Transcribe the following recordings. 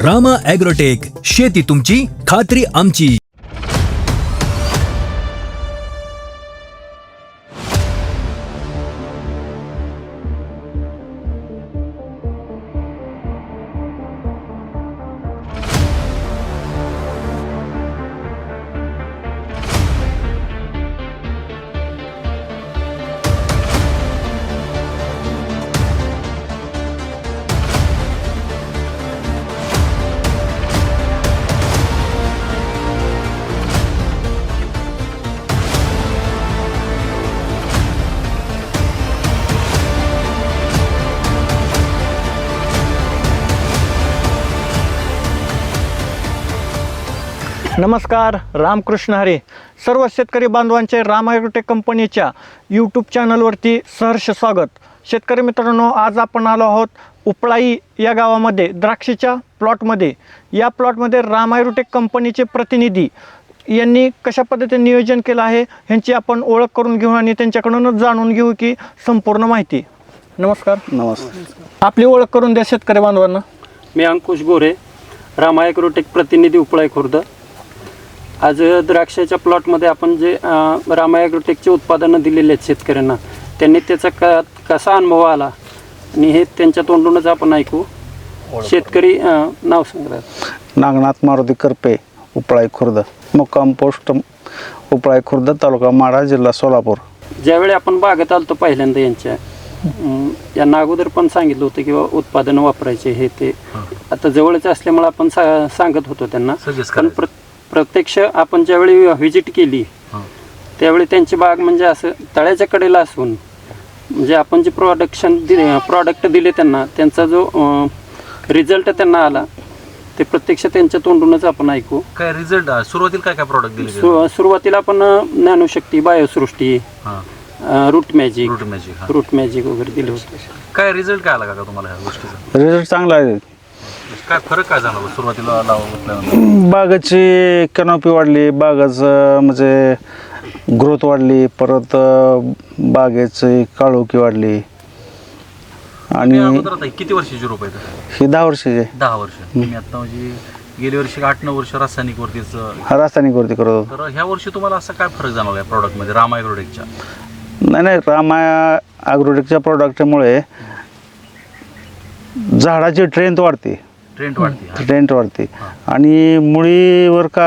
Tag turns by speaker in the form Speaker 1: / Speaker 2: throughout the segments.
Speaker 1: Rama agrotech, शेती तुमची, खात्री आमची.
Speaker 2: नमस्कार, रामकृष्ण हरी. सर्व शेतकरी बांधवांचे रामा ॲग्रोटेक कंपनीच्या यूट्यूब चॅनलवरती सहर्ष स्वागत. शेतकरी मित्रांनो, आज आपण आलो आहोत उपळाई या गावामध्ये द्राक्षीच्या प्लॉटमध्ये. या प्लॉटमध्ये रामा ॲग्रोटेक कंपनीचे प्रतिनिधी यांनी कशा पद्धतीने नियोजन केलं आहे ह्यांची आपण ओळख करून घेऊ आणि त्यांच्याकडून जाणून घेऊ की संपूर्ण माहिती. नमस्कार.
Speaker 3: नमस्कार.
Speaker 2: आपली ओळख करून द्या शेतकरी बांधवांना.
Speaker 4: मी अंकुश गोरे, रामा ॲग्रोटेक प्रतिनिधी उपळाई खुर्द. आज द्राक्षाच्या प्लॉटमध्ये आपण जे रामा ॲग्रोटेकचे उत्पादनं दिलेले आहेत शेतकऱ्यांना, त्यांनी त्याचा कसा अनुभव आला आणि हे त्यांच्या तोंडूनच आपण ऐकू. शेतकरी नाव सांगतात.
Speaker 3: नागनाथ मारुती करपे, उपळाई खुर्द, मुक्काम पोस्ट उपळाई खुर्द, तालुका माढा, जिल्हा सोलापूर.
Speaker 4: ज्यावेळी आपण बागेत आलतो पहिल्यांदा यांना अगोदर पण सांगितलं होतं किंवा उत्पादनं वापरायचे हे ते. आता जवळच असल्यामुळे आपण सांगत होतो त्यांना. पण प्रत्यक्ष आपण ज्यावेळी व्हिजिट केली त्यावेळी त्यांची बाग म्हणजे असं तळ्याच्या कडेला असून म्हणजे आपण जे प्रॉडक्ट दिले त्यांना, त्यांचा जो रिझल्ट त्यांना आला ते प्रत्यक्ष त्यांच्या तोंडूनच आपण ऐकू.
Speaker 5: काय रिझल्ट सुरुवातीला काय प्रॉडक्ट दिले?
Speaker 4: सुरुवातीला आपण ज्ञानशक्ती, बायोसृष्टी, रूट मॅजिक वगैरे दिले होते.
Speaker 5: काय रिझल्ट काय आला का तुम्हाला ह्या गोष्टीचा?
Speaker 3: रिझल्ट चांगला आहे.
Speaker 5: काय फरक काय झाला सुरुवातीला लावल्यानंतर?
Speaker 3: बागाची कॅनॉपी वाढली, बागाचं म्हणजे ग्रोथ वाढली, परत बागेची काळोखी वाढली. आणि
Speaker 5: अगोदर आता किती वर्षाची रोप आहे?
Speaker 3: ही 10 वर्षाची आहे.
Speaker 5: 10 वर्ष. तुम्ही आता म्हणजे गेल्या वर्षी 8-9 वर्ष रासायनिक वरतीच.
Speaker 3: रासायनिक वरती करत होतो.
Speaker 5: तर ह्या वर्षी तुम्हाला असा काय फरक जाणवला आहे प्रॉडक्टमध्ये रामा ॲग्रोटेकच्या?
Speaker 3: नाही, रामा ॲग्रोटेकच्या प्रॉडक्टमुळे झाडाची स्ट्रेंथ वाढते. ट्रेंड वाढते आणि मुळीवर का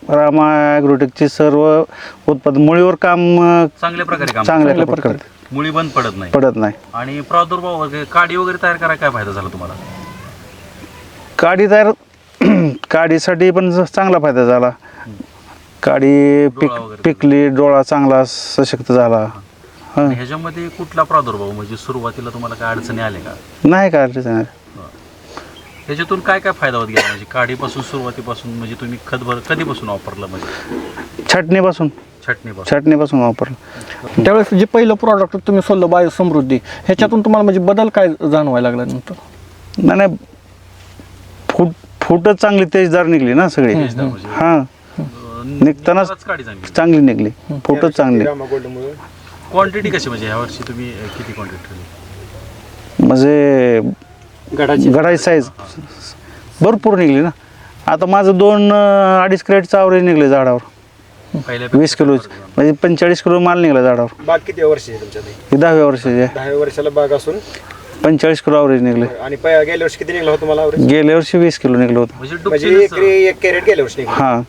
Speaker 3: रामा ॲग्रोटेकची सर्व उत्पादन मुळीवर काम चांगल्या प्रकारे करते.
Speaker 5: मुळी बंद पडत नाही. आणि प्रादुर्भाव वगैरे काडी वगैरे तयार करायला काय फायदा झाला तुम्हाला?
Speaker 3: काडीसाठी पण चांगला फायदा झाला. काडी पिकली, डोळा चांगला सशक्त झाला.
Speaker 5: ह्याच्यामध्ये कुठला प्रादुर्भाव म्हणजे सुरुवातीला तुम्हाला काय अडचणी आल्या का?
Speaker 3: नाही, काय अडचण नाही.
Speaker 5: ह्याच्यातून काय काय फायदा होत गेला म्हणजे काडीपासून सुरुवातीपासून? म्हणजे तुम्ही कधीपासून वापरलं? म्हणजे छटणीपासून वापरलं.
Speaker 2: त्यावेळेस जे पहिलं प्रॉडक्ट तुम्ही सोडलं बायोसमृद्धी, ह्याच्यातून तुम्हाला म्हणजे बदल काय जाणवायला लागला नंतर?
Speaker 3: नाही, फुटच चांगली तेजदार निघली ना सगळी. हां, निघतानाच चांगली निघली, फुटच चांगली.
Speaker 5: क्वांटिटी कशी म्हणजे ह्या वर्षी तुम्ही किती क्वांटिटी ठेवली?
Speaker 3: म्हणजे गडाची साईज भरपूर निघली ना. आता माझं 2-2.5 क्रेटचं ॲव्हरेज निघले झाडावर. 20 किलो म्हणजे 45 किलो माल निघाला झाडावर.
Speaker 6: बाग किती वर्षी आहे तुमच्या?
Speaker 3: ही 10व्या वर्षाची आहे.
Speaker 6: 10व्या वर्षाला बाग असून
Speaker 3: 45 किलो ॲव्हरेज निघले.
Speaker 6: आणि गेल्या वर्षी किती निघला होता तुम्हाला ॲव्हरेज?
Speaker 3: गेल्या वर्षी 20 किलो निघलं होतं.
Speaker 6: म्हणजे एक कॅरेट गेल्या वर्षी निघाला.
Speaker 3: हां,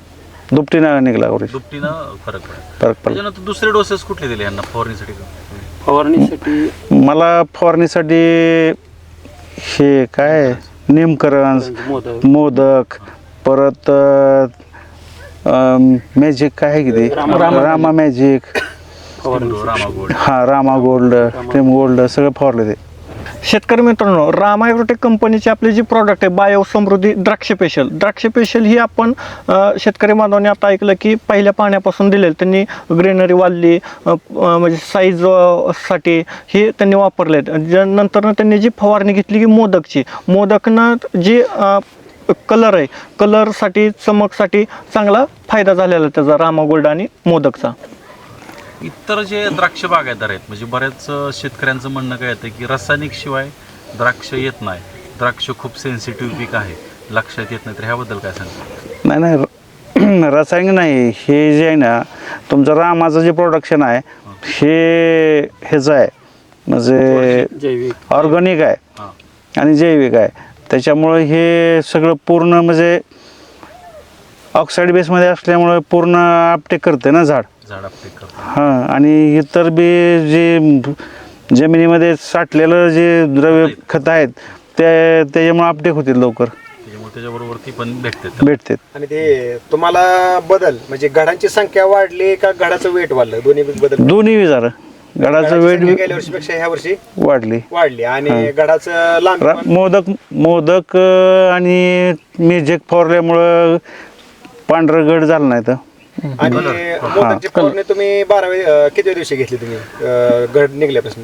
Speaker 3: दुपटीनं निघला ॲव्हरेज.
Speaker 5: दुपटीनं फरक
Speaker 3: पडला.
Speaker 5: त्याच्यानंतर दुसरे डोसेस कुठले दिले यांना फवारणीसाठी?
Speaker 3: मला फवारणीसाठी हे काय निमकरंज, मोदक, परत मॅजिक काय आहे की ते रामा मॅजिक, रामा गोल्ड, टेम गोल्ड सगळं फवारलं ते.
Speaker 2: शेतकरी मित्रांनो, रामा ॲग्रोटेक कंपनीचे आपले जे प्रॉडक्ट आहे बायोसमृद्धी द्राक्ष स्पेशल ही आपण शेतकरी बांधवांनी आता ऐकलं की पहिल्या पाण्यापासून दिलेलं त्यांनी ग्रेनरी वाढली, म्हणजे साईज साठी हे त्यांनी वापरले. नंतर त्यांनी जी फवारणी घेतली की मोदकनं जी कलर आहे, कलरसाठी चमकसाठी चांगला फायदा झालेला त्याचा रामा गोल्ड आणि मोदकचा.
Speaker 5: इतर जे द्राक्ष बागायतदार आहेत म्हणजे बऱ्याच शेतकऱ्यांचं म्हणणं काय येतं की रासायनिक शिवाय द्राक्ष येत नाही, द्राक्ष खूप सेन्सिटिव्ह पीक आहे, लक्षात येत नाही तर ह्याबद्दल काय सांगता?
Speaker 3: नाही नाही रासायनिक नाही, हे जे आहे ना तुमचं रामाचं जे प्रोडक्शन आहे हे ह्याचं आहे म्हणजे
Speaker 4: जैविक
Speaker 3: ऑर्गॅनिक आहे
Speaker 5: हां
Speaker 3: आणि जैविक आहे. त्याच्यामुळं हे सगळं पूर्ण म्हणजे ऑक्साईड बेसमध्ये असल्यामुळं पूर्ण अपटेक करते ना झाड.
Speaker 5: झाड अपटेक करतो.
Speaker 3: हां आणि इतर बी जे जमिनीमध्ये साठलेलं जे द्रव्य खत आहेत त्याच्यामुळे अपटेक होतील लवकर,
Speaker 5: त्याच्यामुळे त्याच्याबरोबर ती पण भेटते.
Speaker 3: भेटते.
Speaker 6: आणि ते तुम्हाला बदल म्हणजे घडांची संख्या वाढली का घडाचं वेट वाढलं, दोन्ही बदल?
Speaker 3: दोन्ही विचार गडाचं
Speaker 6: घडाची
Speaker 3: वेट
Speaker 6: संख्या गेल्या वर्षीपेक्षा ह्या वर्षी
Speaker 3: वाढली
Speaker 6: आणि घडाचं लांबी
Speaker 3: मोदक आणि मेजेक फवारल्यामुळं पांढरं गड झालं नाही तर.
Speaker 6: आणि मोदकची फवारणी तुम्ही 12 किती दिवशी घेतली तुम्ही घड निघल्यापासून?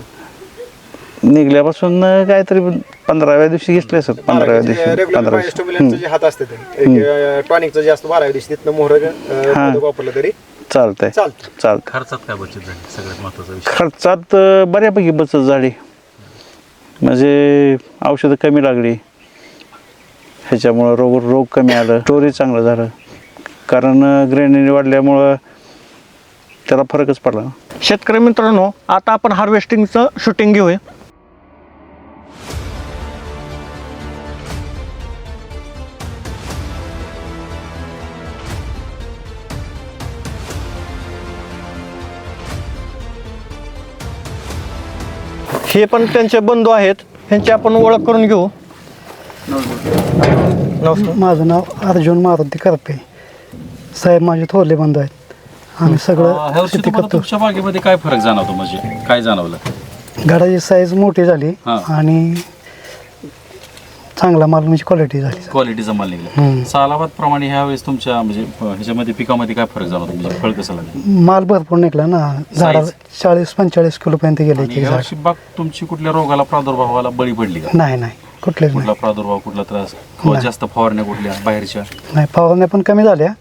Speaker 3: निघल्यापासून काहीतरी 15व्या दिवशी घेतले असत. 15व्या दिवशी
Speaker 6: रेग्युलर मायस्टोमिलनचं जे हात असते ते टॉनिकचं जे असतं 12व्या दिवशी तिथनं मोहर वापरलं तरी
Speaker 3: चालतंय.
Speaker 6: चालतं.
Speaker 5: खर्चात काय बचत झाली सगळ्यात महत्वाचा विषय?
Speaker 3: खर्चात बऱ्यापैकी बचत झाली, म्हणजे औषधं कमी लागली, ह्याच्यामुळं रोग कमी आलं, स्टोरेज चांगलं झालं, कारण ग्रेनेडी वाढल्यामुळं त्याला फरकच पडला.
Speaker 2: शेतकरी मित्रांनो, आता आपण हार्वेस्टिंगचं शूटिंग घेऊया. हे पण त्यांचे बंधू आहेत, ह्यांची आपण ओळख करून घेऊ. नमस्कार.
Speaker 7: माझं नाव अर्जुन मारुती करपे. साहेब माझे थोरले बंधू आहेत. आम्ही
Speaker 5: ह्या
Speaker 7: सगळं
Speaker 5: वर्षी
Speaker 7: शेती
Speaker 5: तुम्हाला
Speaker 7: करतो.
Speaker 5: तुमच्या बागेमध्ये काय फरक जाणवतो, म्हणजे काय जाणवलं?
Speaker 7: घडाची साईज मोठी झाली
Speaker 5: हा.
Speaker 7: आणि चांगला माल म्हणजे क्वालिटी झाली.
Speaker 5: क्वालिटीचा माल निघाला. सालाबाद प्रमाणे ह्या वेळेस तुमच्या म्हणजे ह्याच्यामध्ये पिकामध्ये काय फरक जाणवतो, म्हणजे फळ कसं लागलं?
Speaker 7: माल भरपूर निघला ना, झाडा 40-45 किलो पर्यंत गेले
Speaker 5: आणि
Speaker 7: ते
Speaker 5: ह्या
Speaker 7: झाड.
Speaker 5: वर्षी बाग तुमची कुठल्या रोगाला प्रादुर्भावाला बळी पडली का?
Speaker 7: नाही कुठलेच
Speaker 5: कुठला प्रादुर्भाव, कुठला त्रास, किंवा जास्त फवारण्या कुठल्या बाहेरच्या?
Speaker 7: नाही. फवारण्या पण कमी झाल्या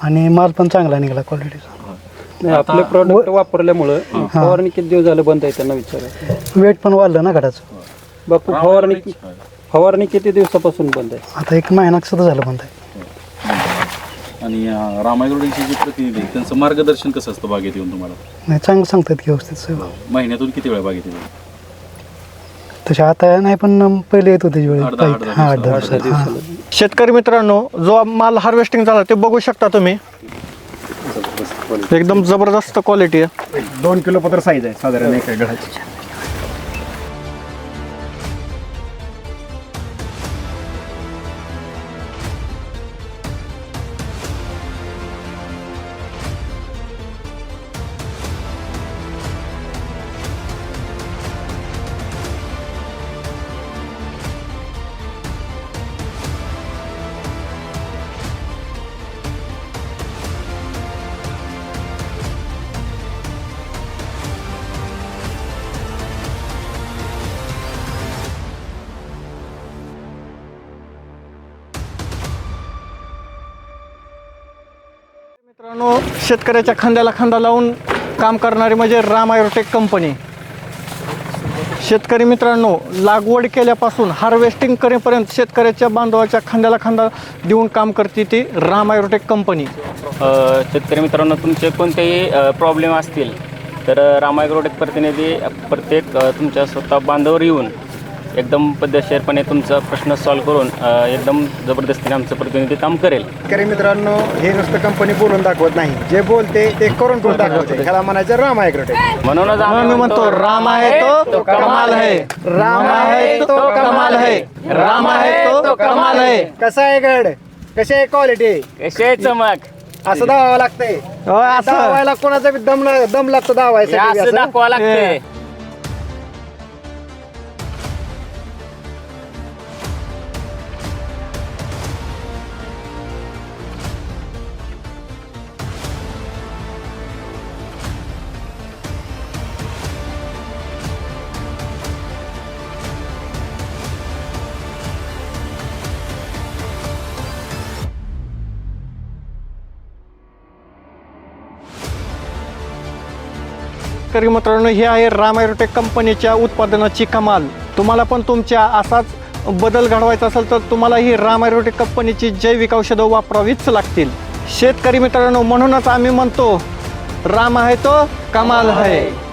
Speaker 7: आणि माल पण चांगला निघाला क्वालिटीचा.
Speaker 4: आपले प्रोडक्ट वापरल्यामुळं फवारणी किती दिवस झालं बंद आहे त्यांना विचारा.
Speaker 7: वेट पण वाढलं ना घडाचं.
Speaker 4: बापू फवारणी किती दिवसापासून बंद आहे?
Speaker 7: आता 1 महिना सुद्धा झालं बंद आहे.
Speaker 5: आणि रामायगडचे जे प्रतिनिधी आहेत, त्यांचं मार्गदर्शन कसं असतं बागेत येऊन तुम्हाला?
Speaker 7: नाही, चांगलं सांगतात की व्यवस्थित सगळं.
Speaker 5: महिन्यातून किती वेळा बागेत येऊन?
Speaker 7: तसे आता नाही, पण पहिले येत होते वेळी.
Speaker 5: 8-10
Speaker 7: दिवसात.
Speaker 2: शेतकरी मित्रांनो, जो माल हार्वेस्टिंग झाला ते बघू शकता तुम्ही. एकदम जबरदस्त क्वालिटी आहे.
Speaker 6: 2 किलो पत्र साईज आहे साधारण एका घडाची.
Speaker 2: मित्रांनो, शेतकऱ्याच्या खांद्याला खांदा लावून काम करणारी म्हणजे राम ॲग्रोटेक कंपनी. शेतकरी मित्रांनो, लागवड केल्यापासून हार्वेस्टिंग करेपर्यंत शेतकऱ्याच्या बांधवाच्या खांद्याला खांदा देऊन काम करते ती राम ॲग्रोटेक कंपनी.
Speaker 8: शेतकरी मित्रांनो, तुमचे कोणतेही प्रॉब्लेम असतील तर राम ॲग्रोटेक प्रतिनिधी प्रत्येक तुमच्या स्वतः बांधावर येऊन एकदम पद्धतशीरपणे तुमचा प्रश्न सॉल्व्ह करून एकदम जबरदस्तीने आमचं प्रतिनिधी काम करेल.
Speaker 6: शेतकरी मित्रांनो, हे नुसतं कंपनी बोलून दाखवत नाही, जे बोलते ते करून दाखवते. ह्याला म्हणायचं राम ॲग्रोटेक.
Speaker 8: म्हणूनच
Speaker 2: आम्ही म्हणतो राम आहे तो कमाल है, राम आहे तो कमाल है, राम आहे तो कमाल है.
Speaker 6: कसा आहे गड, कशी आहे क्वालिटी,
Speaker 8: कसे चमक
Speaker 6: असं दावावं लागतंय.
Speaker 2: असं
Speaker 6: दावायला कोणाचा बी दम लागतो दावायसाठी.
Speaker 8: असं दाखवा लागते.
Speaker 2: शेतकरी मित्रांनो, ही आहे राम ॲग्रोटेक कंपनीच्या उत्पादनाची कमाल. तुम्हाला पण तुमच्या असाच बदल घडवायचा असेल तर तुम्हाला ही राम ॲग्रोटेक कंपनीची जैविक औषधं वापरावीच लागतील. शेतकरी मित्रांनो, म्हणूनच आम्ही म्हणतो राम आहे तो कमाल है.